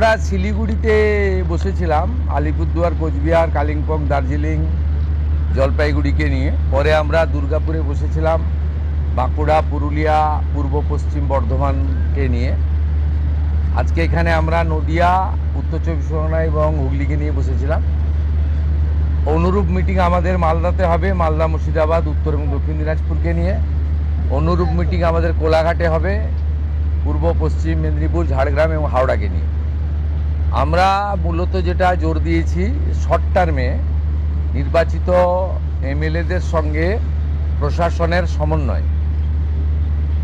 আমরা শিলিগুড়িতে বসেছিলাম, আলিপুরদুয়ার, কোচবিহার, কালিম্পং, দার্জিলিং, জলপাইগুড়িকে নিয়ে। পরে আমরা দুর্গাপুরে বসেছিলাম, বাঁকুড়া, পুরুলিয়া, পূর্ব পশ্চিম বর্ধমানকে নিয়ে। আজকে এখানে আমরা নদিয়া, উত্তর চব্বিশ পরগনা এবং হুগলিকে নিয়ে বসেছিলাম। অনুরূপ মিটিং আমাদের মালদাতে হবে, মালদা, মুর্শিদাবাদ, উত্তর এবং দক্ষিণ দিনাজপুরকে নিয়ে। অনুরূপ মিটিং আমাদের কোলাঘাটে হবে, পূর্ব পশ্চিম মেদিনীপুর, ঝাড়গ্রাম এবং হাওড়াকে নিয়ে। আমরা মূলত যেটা জোর দিয়েছি, শর্ট টার্মে নির্বাচিত এমএলএদের সঙ্গে প্রশাসনের সমন্বয়।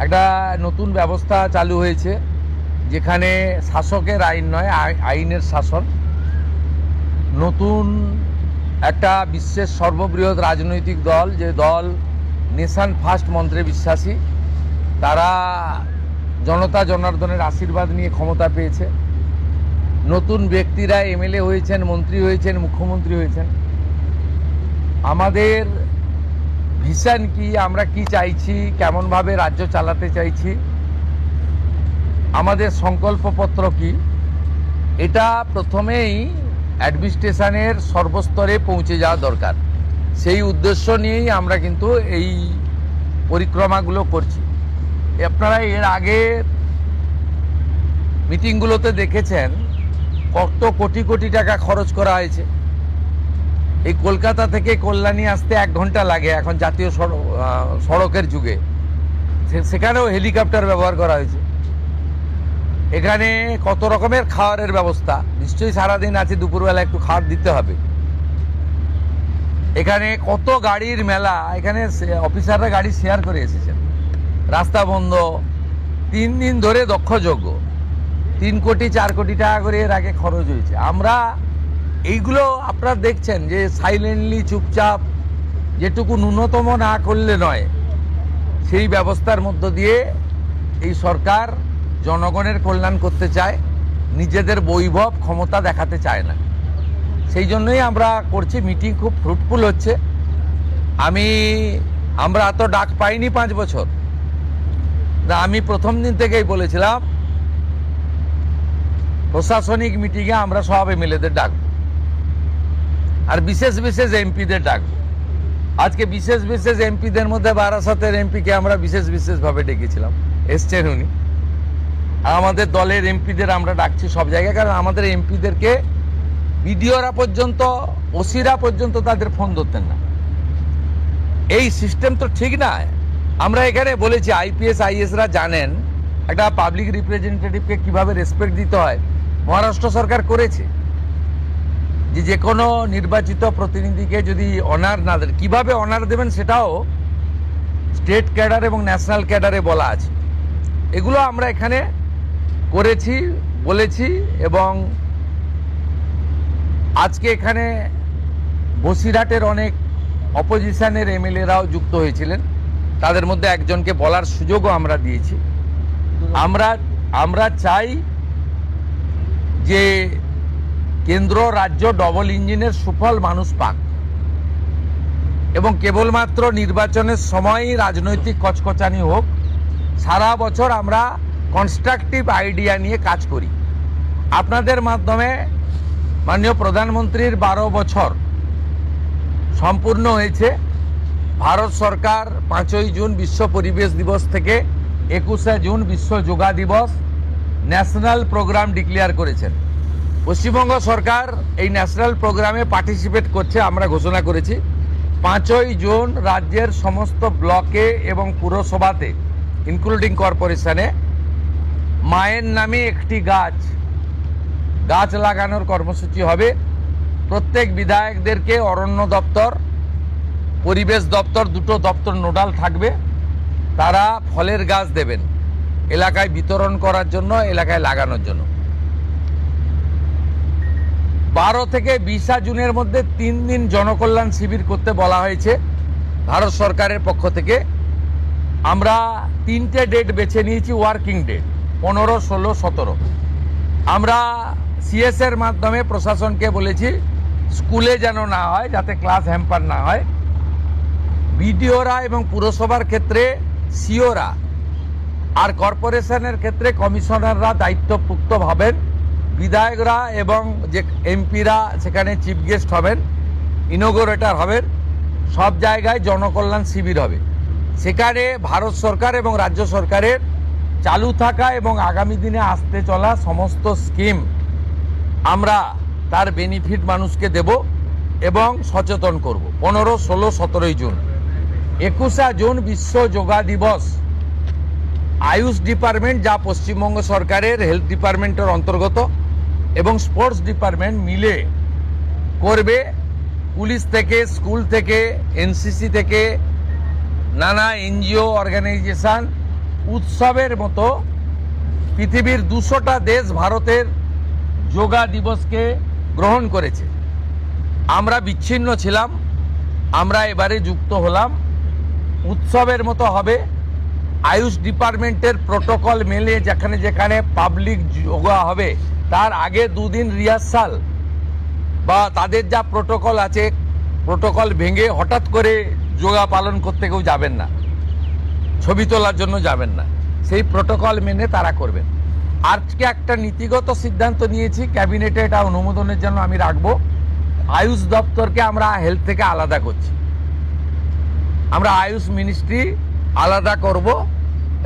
একটা নতুন ব্যবস্থা চালু হয়েছে, যেখানে শাসকের আইন নয়, আইনের শাসন। নতুন একটা বিশ্বের সর্ববৃহৎ রাজনৈতিক দল, যে দল নেশন ফার্স্ট মন্ত্রে বিশ্বাসী, তারা জনতা জনার্দনের আশীর্বাদ নিয়ে ক্ষমতা পেয়েছে। নতুন ব্যক্তিরা এমএলএ হয়েছেন, মন্ত্রী হয়েছেন, মুখ্যমন্ত্রী হয়েছেন। আমাদের ভিশন কি, আমরা কি চাইছি, কেমনভাবে রাজ্য চালাতে চাইছি, আমাদের সংকল্পপত্র কি, এটা প্রথমেই অ্যাডমিনিস্ট্রেশনের সর্বস্তরে পৌঁছে যাওয়া দরকার। সেই উদ্দেশ্য নিয়েই আমরা কিন্তু এই পরিক্রমাগুলো করছি। আপনারা এর আগে মিটিংগুলোতে দেখেছেন কত কোটি কোটি টাকা খরচ করা হয়েছে। এই কলকাতা থেকে কল্যাণী আসতে 1 ঘন্টা লাগে এখন জাতীয় সড়কের যুগে, সেখানেও হেলিকপ্টার ব্যবহার করা হয়েছে। এখানে কত রকমের খাবারের ব্যবস্থা, নিশ্চয়ই সারাদিন আছে, দুপুরবেলা একটু খাবার দিতে হবে। এখানে কত গাড়ির মেলা, এখানে অফিসাররা গাড়ি শেয়ার করে এসেছেন। রাস্তা বন্ধ, 3 দিন ধরে দক্ষযজ্ঞ, 3 কোটি 4 কোটি টাকা করে এর আগে খরচ হয়েছে। আমরা এইগুলো আপনারা দেখছেন যে সাইলেন্টলি, চুপচাপ, যেটুকু ন্যূনতম না করলে নয়, সেই ব্যবস্থার মধ্য দিয়ে এই সরকার জনগণের কল্যাণ করতে চায়, নিজেদের বৈভব ক্ষমতা দেখাতে চায় না। সেই জন্যই আমরা করছি। মিটিং খুব ফ্রুটফুল হচ্ছে। আমরা এত ডাক পাইনি 5 বছর। আমি প্রথম দিন থেকেই বলেছিলাম প্রশাসনিক মিটিংয়ে আমরা সব এমএলএদের ডাকবো, আর বিশেষ বিশেষ এমপিদের ডাকবো। আজকে বিশেষ বিশেষ এমপিদের মধ্যে বারাসাতের এমপিকে আমরা বিশেষ বিশেষভাবে ডেকেছিলাম, এসছেন উনি। আমাদের দলের এমপিদের আমরা ডাকছি সব জায়গায়, কারণ আমাদের এমপিদেরকে বিডিওরা পর্যন্ত, ওসিরা পর্যন্ত তাদের ফোন ধরতেন না। এই সিস্টেম তো ঠিক না। আমরা এখানে বলেছি, আইপিএস আইএসরা জানেন একটা পাবলিক রিপ্রেজেন্টেটিভকে কিভাবে রেসপেক্ট দিতে হয়। মহারাষ্ট্র সরকার করেছে, যে কোনো নির্বাচিত প্রতিনিধিকে যদি অনার না দেন, কীভাবে অনার দেবেন সেটাও স্টেট ক্যাডার এবং ন্যাশনাল ক্যাডারে বলা আছে। এগুলো আমরা এখানে করেছি, বলেছি। এবং আজকে এখানে বসিরহাটের অনেক অপোজিশনের এমএলএরাও যুক্ত হয়েছিলেন, তাদের মধ্যে একজনকে বলার সুযোগও আমরা দিয়েছি। আমরা চাই যে কেন্দ্র রাজ্য ডবল ইঞ্জিনের সুফল মানুষ পাক, এবং কেবলমাত্র নির্বাচনের সময়ই রাজনৈতিক কচকচানি হোক। সারা বছর আমরা কনস্ট্রাকটিভ আইডিয়া নিয়ে কাজ করি। আপনাদের মাধ্যমে মাননীয় প্রধানমন্ত্রীর 12 বছর সম্পূর্ণ হয়েছে। ভারত সরকার 5ই জুন বিশ্ব পরিবেশ দিবস থেকে 21শে জুন বিশ্ব যোগা দিবস ন্যাশনাল প্রোগ্রাম ডিক্লেয়ার করেছেন। পশ্চিমবঙ্গ সরকার এই ন্যাশনাল প্রোগ্রামে পার্টিসিপেট করছে, আমরা ঘোষণা করেছি। 5ই জুন রাজ্যের সমস্ত ব্লকে এবং পুরসভাতে, ইনক্লুডিং কর্পোরেশনে, মায়ের নামে একটি গাছ লাগানোর কর্মসূচি হবে। প্রত্যেক বিধায়কদেরকে অরণ্য দপ্তর, পরিবেশ দপ্তর, দুটো দপ্তর নোডাল থাকবে। তারা ফলের গাছ দেবেন এলাকায় বিতরণ করার জন্য, এলাকায় লাগানোর জন্য। 12 থেকে 20 জুনের মধ্যে 3 দিন জনকল্যাণ শিবির করতে বলা হয়েছে ভারত সরকারের পক্ষ থেকে। আমরা 3টে ডেট বেছে নিয়েছি, ওয়ার্কিং ডেট 15, 16, 17। আমরা সিএসের মাধ্যমে প্রশাসনকে বলেছি স্কুলে যেন না হয়, যাতে ক্লাস হ্যাম্পার না হয়। বিডিওরা এবং পুরসভার ক্ষেত্রে সিওরা, আর কর্পোরেশনের ক্ষেত্রে কমিশনাররা দায়িত্বপ্রাপ্ত হবেন বিধায়করা এবং যে এমপিরা সেখানে চিফ গেস্ট হবেন, ইনোগোরেটর হবেন, সব জায়গায় জনকল্যাণ শিবির হবে। সেখানে ভারত সরকার এবং রাজ্য সরকারের চালু থাকা এবং আগামী দিনে আসতে চলা সমস্ত স্কিম আমরা তার বেনিফিট মানুষকে দেব এবং সচেতন করব। 15, 16, 17 জুন, 21 জুন বিশ্ব যোগা দিবস। আয়ুষ ডিপার্টমেন্ট, যা পশ্চিমবঙ্গ সরকারের হেলথ ডিপার্টমেন্টের অন্তর্গত, এবং স্পোর্টস ডিপার্টমেন্ট মিলে করবে। পুলিশ থেকে, স্কুল থেকে, এনসিসি থেকে, নানা এনজিও অর্গানাইজেশন উৎসবের মতো পৃথিবীর 200টা দেশ ভারতের যোগা দিবসকে গ্রহণ করেছে। আমরা বিচ্ছিন্ন ছিলাম, আমরা এবারে যুক্ত হলাম। উৎসবের মতো হবে। আয়ুষ ডিপার্টমেন্টের প্রোটোকল মেলে যেখানে যেখানে পাবলিক যোগা হবে তার আগে 2 দিন রিহার্সাল বা তাদের যা প্রোটোকল আছে, প্রোটোকল ভেঙে হঠাৎ করে যোগা পালন করতে কেউ যাবেন না, ছবি তোলার জন্য যাবেন না। সেই প্রোটোকল মেনে তারা করবেন। আজকে একটা নীতিগত সিদ্ধান্ত নিয়েছি, ক্যাবিনেটে এটা অনুমোদনের জন্য আমি রাখবো। আয়ুষ দপ্তরকে আমরা হেলথ থেকে আলাদা করছি। আমরা আয়ুষ মিনিস্ট্রি আলাদা করব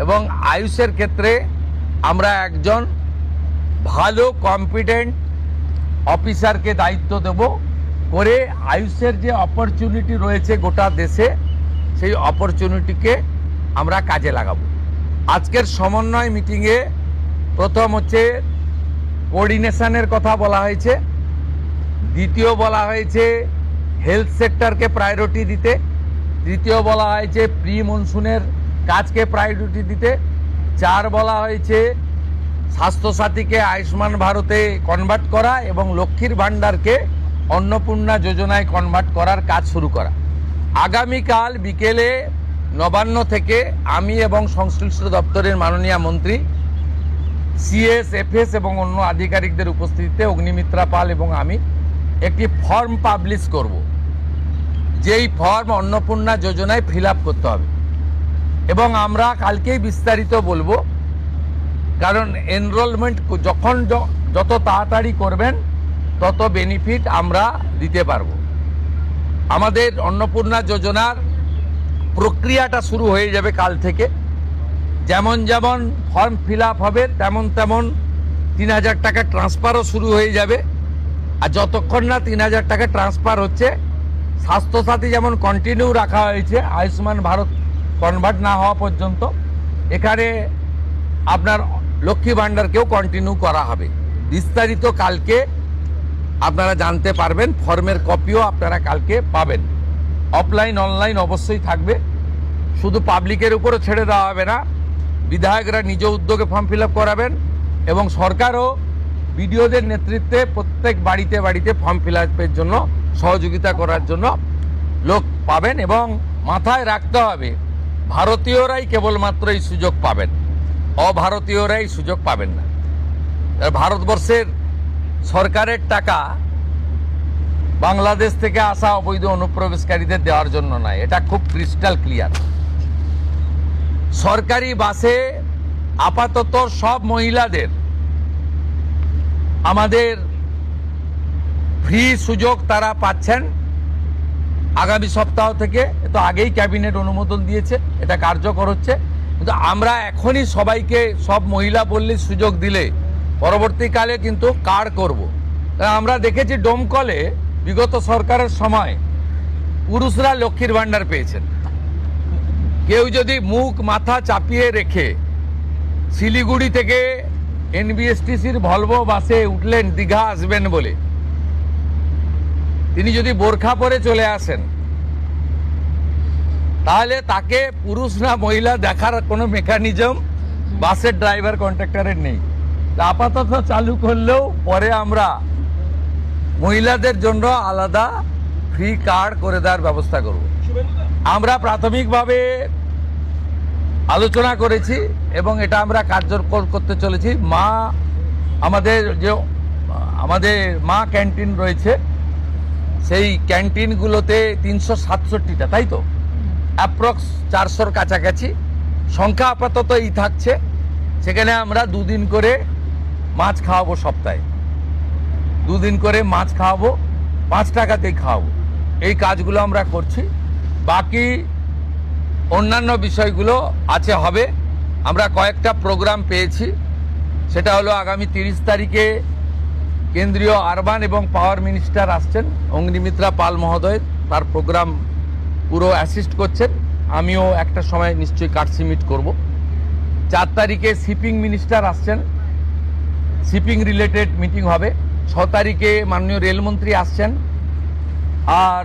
এবং আয়ুষের ক্ষেত্রে আমরা একজন ভালো কম্পিটেন্ট অফিসারকে দায়িত্ব দেব, করে আয়ুষের যে অপরচুনিটি রয়েছে গোটা দেশে সেই অপরচুনিটিকে আমরা কাজে লাগাবো। আজকের সমন্বয় মিটিংয়ে প্রথম হচ্ছে কোঅর্ডিনেশনের কথা বলা হয়েছে, দ্বিতীয় বলা হয়েছে হেলথ সেক্টরকে প্রায়োরিটি দিতে, তৃতীয় বলা হয়েছে প্রি মনসুনের কাজকে প্রায়োরিটি দিতে, 4 বলা হয়েছে স্বাস্থ্যসাথীকে আয়ুষ্মান ভারতে কনভার্ট করা এবং লক্ষ্মীর ভাণ্ডারকে অন্নপূর্ণা যোজনায় কনভার্ট করার কাজ শুরু করা। আগামীকাল বিকেলে নবান্ন থেকে আমি এবং সংশ্লিষ্ট দপ্তরের মাননীয় মন্ত্রী, সিএস, এফএস এবং অন্য আধিকারিকদের উপস্থিতিতে অগ্নিমিত্রা পাল এবং আমি একটি ফর্ম পাবলিশ করব, যেই ফর্ম অন্নপূর্ণা যোজনায় ফিল আপ করতে হবে। এবং আমরা কালকেই বিস্তারিত বলবো, কারণ এনরোলমেন্ট যখন যত তাড়াতাড়ি করবেন তত বেনিফিট আমরা দিতে পারবো। আমাদের অন্নপূর্ণা যোজনার প্রক্রিয়াটা শুরু হয়ে যাবে কাল থেকে। যেমন যেমন ফর্ম ফিল আপ হবে তেমন তেমন 3000 টাকা ট্রান্সফারও শুরু হয়ে যাবে। আর যতক্ষণ না 3000 টাকা ট্রান্সফার হচ্ছে, স্বাস্থ্যসাথী যেমন কন্টিনিউ রাখা হয়েছে আয়ুষ্মান ভারত কনভার্ট না হওয়া পর্যন্ত, এখানে আপনার লক্ষ্মী ভাণ্ডারকেও কন্টিনিউ করা হবে। বিস্তারিত কালকে আপনারা জানতে পারবেন, ফর্মের কপিও আপনারা কালকে পাবেন। অফলাইন অনলাইন অবশ্যই থাকবে, শুধু পাবলিকের উপরও ছেড়ে দেওয়া হবে না। বিধায়করা নিজ উদ্যোগে ফর্ম ফিল আপ করাবেন এবং সরকারও বিডিওদের নেতৃত্বে প্রত্যেক বাড়িতে বাড়িতে ফর্ম ফিল আপের জন্য সহযোগিতা করার জন্য লোক পাবেন। এবং মাথায় রাখতে হবে, ভারতীয়রাই কেবলমাত্র এই সুযোগ পাবেন, অভারতীয়রাই সুযোগ পাবেন না। ভারতবর্ষের সরকারের টাকা বাংলাদেশ থেকে আসা অবৈধ অনুপ্রবেশকারীদের দেওয়ার জন্য নয়, এটা খুব ক্রিস্টাল ক্লিয়ার। সরকারি বাসে আপাতত সব মহিলাদের আমাদের ফ্রি সুযোগ তারা পাচ্ছেন আগামী সপ্তাহ থেকে। তো আগেই ক্যাবিনেট অনুমোদন দিয়েছে, এটা কার্যকর হচ্ছে। কিন্তু আমরা এখনই সবাইকে, সব মহিলা বললে সুযোগ দিলে পরবর্তীকালে কিন্তু কার্ড করব। আমরা দেখেছি ডোমকলে বিগত সরকারের সময় পুরুষরা লক্ষ্মীর ভাণ্ডার পেয়েছেন। কেউ যদি মুখ মাথা চাপিয়ে রেখে শিলিগুড়ি থেকে এনবিএসটিসির ভলভো বাসে উঠলেন দীঘা আসবেন বলে, তিনি যদি বোরখা পরে চলে আসেন তাহলে তাকে পুরুষ না মহিলা দেখার কোনো মেকানিজম বাসের ড্রাইভার কন্ট্রাক্টরের নেই। আপাতত চালু করলেও পরে আমরা মহিলাদের জন্য আলাদা ফ্রি কার্ড করে দেওয়ার ব্যবস্থা করব। আমরা প্রাথমিকভাবে আলোচনা করেছি এবং এটা আমরা কার্যকর করতে চলেছি। আমাদের মা ক্যান্টিন রয়েছে, সেই ক্যান্টিনগুলোতে 367টা, তাই তো অ্যাপ্রক্স 400-র কাছাকাছি সংখ্যা আপাতত এই থাকছে। সেখানে আমরা 2 দিন করে মাছ খাওয়াবো সপ্তাহে। দুদিন করে মাছ খাওয়াবো, 5 টাকাতেই খাওয়াবো। এই কাজগুলো আমরা করছি। বাকি অন্যান্য বিষয়গুলো আছে, হবে। আমরা কয়েকটা প্রোগ্রাম পেয়েছি। সেটা হলো আগামী 30 তারিখে কেন্দ্রীয় আরবান এবং পাওয়ার মিনিস্টার আসছেন, অগ্নিমিত্রা পাল মহোদয়, তার প্রোগ্রাম পুরো অ্যাসিস্ট করছেন। আমিও একটা সময় নিশ্চয়ই কার্সি মিট করব। 4 তারিখে শিপিং মিনিস্টার আসছেন, শিপিং রিলেটেড মিটিং হবে। 6 তারিখে মাননীয় রেলমন্ত্রী আসছেন। আর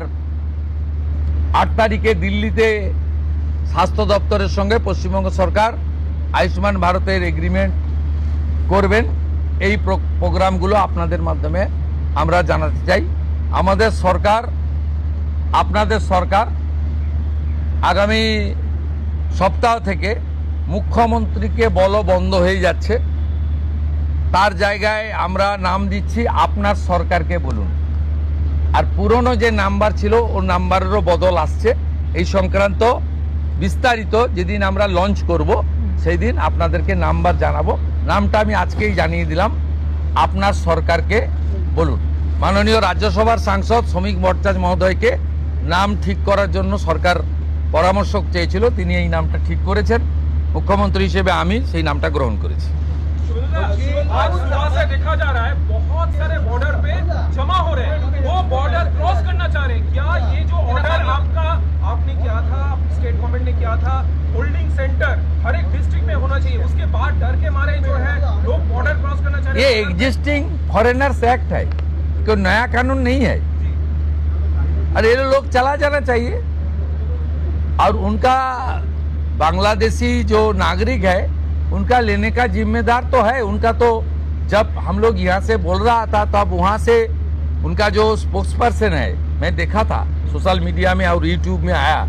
8 তারিখে দিল্লিতে স্বাস্থ্য দপ্তরের সঙ্গে পশ্চিমবঙ্গ সরকার আয়ুষ্মান ভারতের এগ্রিমেন্ট করবেন। এই প্রোগ্রামগুলো আপনাদের মাধ্যমে আমরা জানাতে চাই। আমাদের সরকার, আপনাদের সরকার আগামী সপ্তাহ থেকে মুখ্যমন্ত্রীকে বলো বন্ধ হয়ে যাচ্ছে, তার জায়গায় আমরা নাম দিচ্ছি আপনার সরকারকে বলুন। আর পুরনো যে নাম্বার ছিল ও নাম্বারেরও বদল আসছে। এই সংক্রান্ত বিস্তারিত যেদিন আমরা লঞ্চ করব সেই দিন আপনাদেরকে নাম্বার জানাবো। নামটা আমি আজকেই জানিয়ে দিলাম, আপনার সরকারকে বলুন। মাননীয় রাজ্যসভার সাংসদ শ্রমিক ভট্টাচার্য মহোদয়কে নাম ঠিক করার জন্য সরকার পরামর্শ চেয়েছিল, তিনি এই নামটা ঠিক করেছেন। মুখ্যমন্ত্রী হিসেবে আমি সেই নামটা গ্রহণ করেছি। आज सुबह से देखा जा रहा है बहुत सारे बॉर्डर पे जमा हो रहे हैं, वो बॉर्डर क्रॉस करना चाह रहे हैं। क्या ये जो ऑर्डर आपने किया था, स्टेट गवर्नमेंट ने किया था, होल्डिंग सेंटर हर एक डिस्ट्रिक्ट में होना चाहिए, उसके बाद डर के मारे जो है लोग बॉर्डर क्रॉस करना चाह रहे ये हैं? एग्जिस्टिंग फॉरेनर्स एक्ट है, कोई नया कानून नहीं है। और ये लोग चला जाना चाहिए। और उनका बांग्लादेशी जो नागरिक है उनका लेने का जिम्मेदार तो है उनका। तो जब हम लोग यहाँ से बोल रहा था तब वहाँ से उनका जो स्पोक्स पर्सन है, मैं देखा था सोशल मीडिया में और यूट्यूब में आया,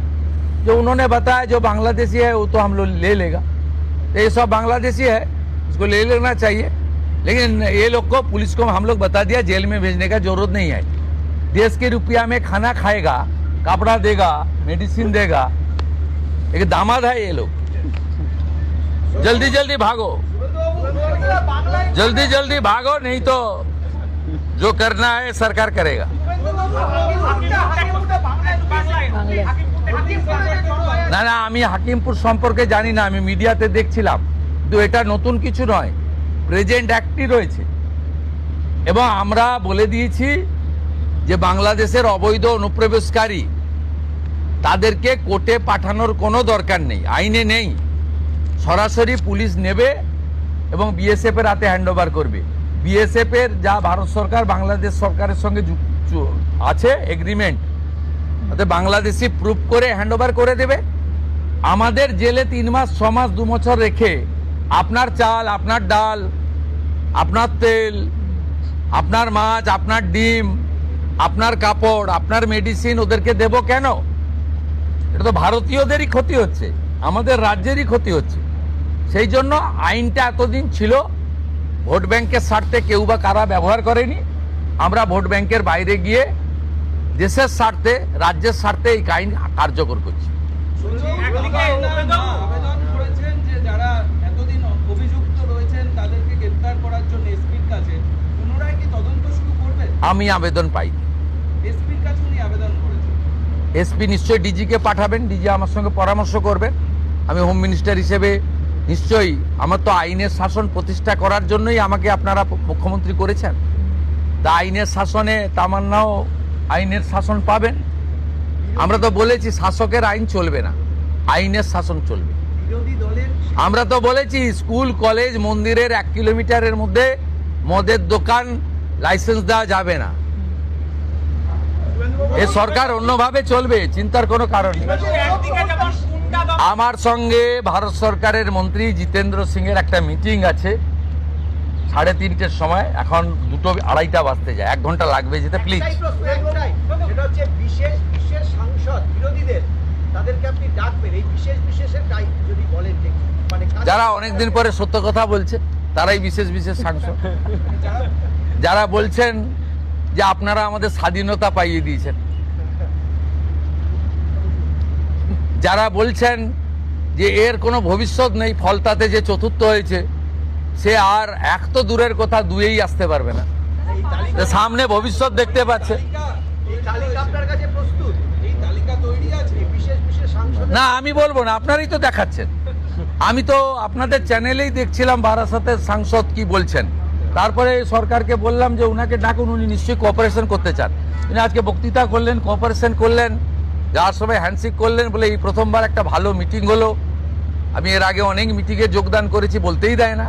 जो उन्होंने बताया जो बांग्लादेशी है वो तो हम लोग ले लेगा। तो ये सब बांग्लादेशी है, उसको ले लेना चाहिए। लेकिन ये लोग को, पुलिस को हम लोग बता दिया जेल में भेजने का जरूरत नहीं है। देश के रुपया में खाना खाएगा, कपड़ा देगा, मेडिसिन देगा। एक दामाद है ये लोग। जल्दी जल्दी भागो, जल्दी जल्दी भागो, नहीं तो जो करना है सरकार करेगा। না না, আমি হাকিমপুর সম্পর্কে জানি না, আমি মিডিয়াতে দেখছিলাম। কিন্তু এটা নতুন কিছু নয়, প্রেজেন্ট অ্যাক্টই রয়েছে। এবং আমরা বলে দিয়েছি যে বাংলাদেশের অবৈধ অনুপ্রবেশকারী তাদেরকে কোর্টে পাঠানোর কোনো দরকার নেই, আইনে নেই। সরাসরি পুলিশ নেবে এবং বিএসএফ এর হাতে হ্যান্ডওভার করবে। বিএসএফ এর যা ভারত সরকার বাংলাদেশ সরকারের সঙ্গে আছে এগ্রিমেন্ট, তাতে বাংলাদেশি প্রুফ করে হ্যান্ডওভার করে দেবে। আমাদের জেলে 3 মাস 6 মাস 2 বছর রেখে আপনার চাল, আপনার ডাল, আপনার তেল, আপনার মাছ, আপনার ডিম, আপনার কাপড়, আপনার মেডিসিন ওদেরকে দেব কেন? এটা তো ভারতীয়দেরই ক্ষতি হচ্ছে, আমাদের রাজ্যেরই ক্ষতি হচ্ছে। সেই জন্য আইনটা এতদিন ছিল ভোট ব্যাংকের স্বার্থে কেউ বা কারা ব্যবহার করেনি। আমরা ভোট ব্যাংকের বাইরে গিয়ে দেশের স্বার্থে, রাজ্যের স্বার্থে এই আইন কার্যকর করছি। আবেদন করেছেন যে যারা এতদিন অভিযুক্ত রয়েছেন তাদেরকে গ্রেফতার করার জন্য এসপির কাছে, পুনরায় কি তদন্ত শুরু করবেন? আমি আবেদন পাইনি। এসপির কাছে উনি আবেদন করেছেন। এসপি নিশ্চয়ই ডিজিকে পাঠাবেন, ডিজি আমার সঙ্গে পরামর্শ করবেন। আমি হোম মিনিস্টার হিসেবে নিশ্চয়ই, আমার তো আইনের শাসন প্রতিষ্ঠা করার জন্যই আমাকে আপনারা মুখ্যমন্ত্রী করেছেন। তা আইনের শাসনে তামান্নাও আইনের শাসন পাবেন। আমরা তো বলেছি শাসকের আইন চলবে না, আইনের শাসন চলবে। বিরোধী দলের আমরা তো বলেছি স্কুল কলেজ মন্দিরের 1 কিলোমিটারের মধ্যে মদের দোকান লাইসেন্স দেওয়া যাবে না। এ সরকার অন্যভাবে চলবে, চিন্তার কোনো কারণ নেই। আমার সঙ্গে ভারত সরকারের মন্ত্রী জিতেন্দ্র সিং এর একটা মিটিং আছে 3:30-র সময়। এখন 2:30 বাজতে যায়, 1 ঘন্টা লাগবে যেতে। প্লিজ, সেটা হচ্ছে বিশেষ বিশেষ সাংসদ বিরোধীদের, তাদেরকে আপনি ডাকবেন এই বিশেষ বিশেষের কাজ যদি বলেন যে মানে যারা অনেকদিন পরে সত্য কথা বলছে তারাই বিশেষ বিশেষ সাংসদ। যারা বলছেন যে আপনারা আমাদের স্বাধীনতা পাইয়ে দিয়েছেন, যারা বলছেন যে এর কোনো ভবিষ্যৎ নেই, ফলতাতে যে চতুর্থ হয়েছে সে আর 1 তো দূরের কথা 2-এই আসতে পারবে না। এই তো সামনে ভবিষ্যৎ দেখতে পাচ্ছে। এই তালিকা আপনার কাছে প্রস্তুত? এই তালিকা তৈরি আছে। এই বিশেষ বিশেষ সাংসদ না আমি বলবো না, আপনারাই তো দেখাচ্ছেন। আমি তো আপনাদের চ্যানেলেই দেখছিলাম বারাসাতের সাংসদ কি বলছেন। তারপরে সরকারকে বললাম যে উনাকে ডাকুন, উনি নিশ্চয়ই কোঅপারেশন করতে চান। উনি আজকে বক্তৃতা করলেন, কোঅপারেশন করলেন, যাওয়ার সময় হ্যান্ডশেক করলেন, বলে এই প্রথমবার একটা ভালো মিটিং হলো। আমি এর আগে অনেক মিটিংয়ে যোগদান করেছি, বলতেই দেয় না।